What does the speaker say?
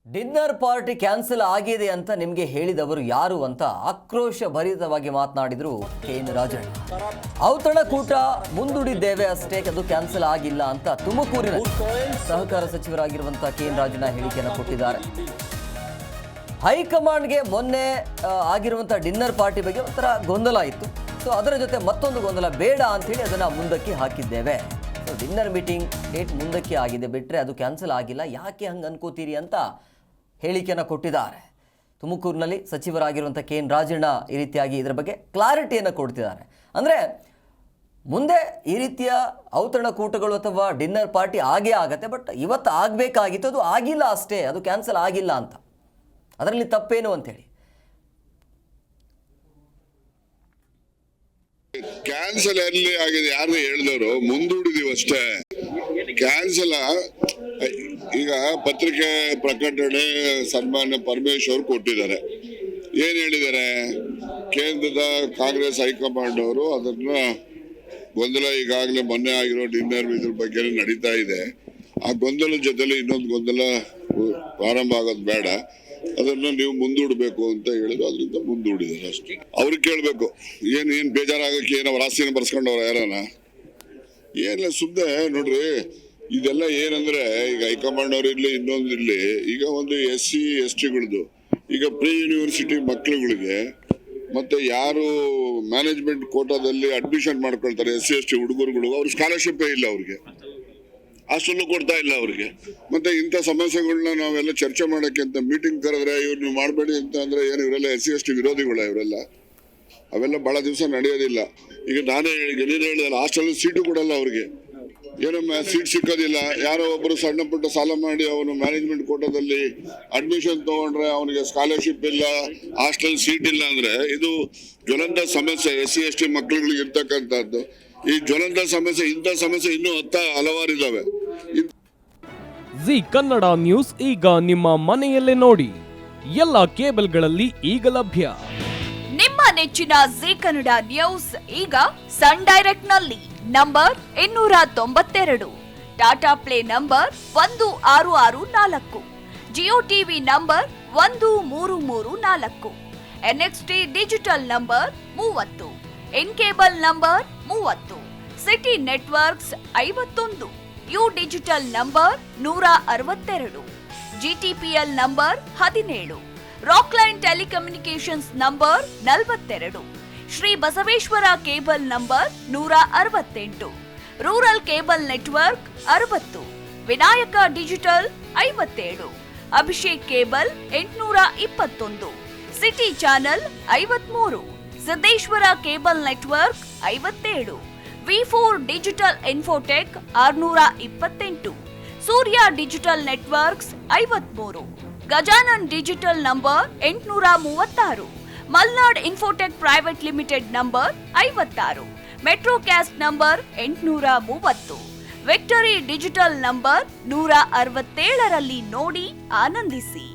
Dinner party cancel ಆಗಿದೆ ಅಂತ ನಿಮಗೆ ಹೇಳಿದವರು ಯಾರು ಅಂತ ಆಕ್ರೋಶ ಭರಿತವಾಗಿ ಮಾತನಾಡಿದ್ರು ಕೆ.ಎನ್. ರಾಜಣ್ಣ. ಔತಣಕೂಟ ಮುಂದೂಡಿದ್ದೇವೆ ಅಷ್ಟೇ, ಅದು ಕ್ಯಾನ್ಸಲ್ ಆಗಿಲ್ಲ ಅಂತ ತುಮಕೂರಿನ ಸಹಕಾರ ಸಚಿವರಾಗಿರುವಂತಹ ಕೆ.ಎನ್. ರಾಜಣ್ಣ ಹೇಳಿಕೆಯನ್ನು ಕೊಟ್ಟಿದ್ದಾರೆ. ಹೈಕಮಾಂಡ್ಗೆ ಮೊನ್ನೆ ಆಗಿರುವಂತಹ ಡಿನ್ನರ್ ಪಾರ್ಟಿ ಬಗ್ಗೆ ಒಂಥರ ಗೊಂದಲ ಇತ್ತು. ಸೊ ಅದರ ಜೊತೆ ಮತ್ತೊಂದು ಗೊಂದಲ ಬೇಡ ಅಂಥೇಳಿ ಅದನ್ನು ಮುಂದಕ್ಕೆ ಹಾಕಿದ್ದೇವೆ. ಸೊ ಡಿನ್ನರ್ ಮೀಟಿಂಗ್ ಡೇಟ್ ಮುಂದಕ್ಕೆ ಆಗಿದೆ, ಬಿಟ್ಟರೆ ಅದು ಕ್ಯಾನ್ಸಲ್ ಆಗಿಲ್ಲ, ಯಾಕೆ ಹಂಗೆ ಅನ್ಕೋತೀರಿ ಅಂತ ಹೇಳಿಕೆಯನ್ನು ಕೊಟ್ಟಿದ್ದಾರೆ. ತುಮಕೂರಿನಲ್ಲಿ ಸಚಿವರಾಗಿರುವಂಥ ಕೆ.ಎನ್. ರಾಜಣ್ಣ ಈ ರೀತಿಯಾಗಿ ಇದರ ಬಗ್ಗೆ ಕ್ಲಾರಿಟಿಯನ್ನು ಕೊಡ್ತಿದ್ದಾರೆ. ಅಂದರೆ ಮುಂದೆ ಈ ರೀತಿಯ ಔತಣಕೂಟಗಳು ಅಥವಾ ಡಿನ್ನರ್ ಪಾರ್ಟಿ ಆಗೇ ಆಗತ್ತೆ, ಬಟ್ ಇವತ್ತು ಆಗಬೇಕಾಗಿತ್ತು, ಅದು ಆಗಿಲ್ಲ ಅಷ್ಟೇ, ಅದು ಕ್ಯಾನ್ಸಲ್ ಆಗಿಲ್ಲ ಅಂತ. ಅದರಲ್ಲಿ ತಪ್ಪೇನು ಅಂತೇಳಿ. ಕ್ಯಾನ್ಸಲ್ ಎಲ್ಲಿ ಆಗಿದೆ ಯಾರು ಹೇಳಿದವರು, ಮುಂದೂಡಿದೀವಿ ಅಷ್ಟೇ. ಕ್ಯಾನ್ಸಲ್ ಈಗ ಪತ್ರಿಕೆ ಪ್ರಕಟಣೆ ಸನ್ಮಾನ್ಯ ಪರಮೇಶ್ವರ್ ಕೊಟ್ಟಿದ್ದಾರೆ. ಏನ್ ಹೇಳಿದ್ದಾರೆ, ಕೇಂದ್ರದ ಕಾಂಗ್ರೆಸ್ ಹೈಕಮಾಂಡ್ ಅವರು ಅದನ್ನ ಗೊಂದಲ ಈಗಾಗಲೇ ಮೊನ್ನೆ ಆಗಿರೋ ಡಿನ್ನರ್ ಇದ್ರ ಬಗ್ಗೆ ನಡೀತಾ ಇದೆ. ಆ ಗೊಂದಲದ ಜೊತೆಲಿ ಇನ್ನೊಂದು ಗೊಂದಲ ಪ್ರಾರಂಭ ಆಗೋದು ಬೇಡ, ಅದನ್ನ ನೀವು ಮುಂದೂಡಬೇಕು ಅಂತ ಹೇಳಿದ್ರು. ಅದರಿಂದ ಮುಂದೂಡಿದ್ದಾರೆ ಅಷ್ಟೇ. ಅವ್ರಿಗೆ ಕೇಳಬೇಕು, ಏನ್ ಬೇಜಾರಾಗಕ್ಕೆ ಏನ್ ಅವ್ರ ಆಸ್ತಿನ ಬರ್ಸ್ಕೊಂಡವ್ರ ಯಾರನ? ಏನಿಲ್ಲ, ಸುಮ್ಮನೆ ನೋಡ್ರಿ, ಇದೆಲ್ಲ ಏನಂದ್ರೆ ಈಗ ಹೈಕಮಾಂಡ್ ಅವ್ರು ಇರ್ಲಿ ಇನ್ನೊಂದು ಇರ್ಲಿ, ಈಗ ಒಂದು SC STಗಳದ್ದು ಈಗ ಪ್ರೀ ಯೂನಿವರ್ಸಿಟಿ ಮಕ್ಕಳುಗಳಿಗೆ ಮತ್ತೆ ಯಾರು ಮ್ಯಾನೇಜ್ಮೆಂಟ್ ಕೋಟಾದಲ್ಲಿ ಅಡ್ಮಿಷನ್ ಮಾಡ್ಕೊಳ್ತಾರೆ SC ST ಹುಡುಗರುಗಳು, ಅವ್ರ ಸ್ಕಾಲರ್ಶಿಪ್ ಇಲ್ಲ, ಅವ್ರಿಗೆ ಅಷ್ಟೊಂದು ಕೊಡ್ತಾ ಇಲ್ಲ ಅವ್ರಿಗೆ. ಮತ್ತೆ ಇಂಥ ಸಮಸ್ಯೆಗಳನ್ನ ನಾವೆಲ್ಲ ಚರ್ಚೆ ಮಾಡಕ್ಕೆ ಅಂತ ಮೀಟಿಂಗ್ ಕರೆದ್ರೆ ಇವ್ರು ನೀವು ಮಾಡಬೇಡಿ ಅಂತ ಅಂದ್ರೆ ಏನು, ಇವರೆಲ್ಲ SC ST ವಿರೋಧಿಗಳ ಇವರೆಲ್ಲ? ಅವೆಲ್ಲ ಬಹಳ ದಿವಸ ನಡೆಯೋದಿಲ್ಲ. ಈಗ ನಾನೇ ನೀನು ಹೇಳಿದಲ್ಲ, ಹಾಸ್ಟೆಲ್ ಸೀಟು ಕೊಡಲ್ಲ ಅವ್ರಿಗೆ, ಏನಮ್ಮ ಸೀಟ್ ಸಿಕ್ಕೋದಿಲ್ಲ. ಯಾರೋ ಒಬ್ಬರು ಸಣ್ಣ ಪುಟ್ಟ ಸಾಲ ಮಾಡಿ ಅವನು ಮ್ಯಾನೇಜ್ಮೆಂಟ್ ಕೋಟಾದಲ್ಲಿ ಅಡ್ಮಿಷನ್ ತಗೊಂಡ್ರೆ ಅವನಿಗೆ ಸ್ಕಾಲರ್ಶಿಪ್ ಇಲ್ಲ, ಹಾಸ್ಟೆಲ್ ಸೀಟ್ ಇಲ್ಲ ಅಂದ್ರೆ ಇದು ಜ್ವಲಂತ ಸಮಸ್ಯೆ SC ST ಮಕ್ಕಳುಗಳಿಗೆ ಇರ್ತಕ್ಕಂಥದ್ದು. ಈ ಜ್ವಲಂತ ಸಮಸ್ಯೆ, ಇಂಥ ಸಮಸ್ಯೆ ಇನ್ನೂ ಹಲವಾರು ಇದಾವೆ. ಜಿ ಕನ್ನಡ ನ್ಯೂಸ್ ಈಗ ನಿಮ್ಮ ಮನೆಯಲ್ಲೇ ನೋಡಿ, ಎಲ್ಲ ಕೇಬಲ್ಗಳಲ್ಲಿ ಈಗ ಲಭ್ಯ. ನಿಮ್ಮ ನೆಚ್ಚಿನ ಜಿ ಕನ್ನಡ ನ್ಯೂಸ್ ಈಗ ಸನ್ ಡೈರೆಕ್ಟ್ ನಲ್ಲಿ number 292, Tata play number 1664, Jio TV number 1334, NXT digital number 30, in cable number 30, city networks 51, U digital number 162, GTPL number 17, Rockline telecommunications number 42, Shri Basaveshwara cable number 168, rural cable network 60, Vinayaka digital 57, Abhishek cable 821, city channel 53, Siddeshwara cable network 57, V4 digital Infotech 628, Surya digital networks 53, Gajanan digital number 836, Malnad infotech private limited number 56, metrocast number 830, victory digital number 167ರಲ್ಲಿ ನೋಡಿ ಆನಂದಿಸಿ.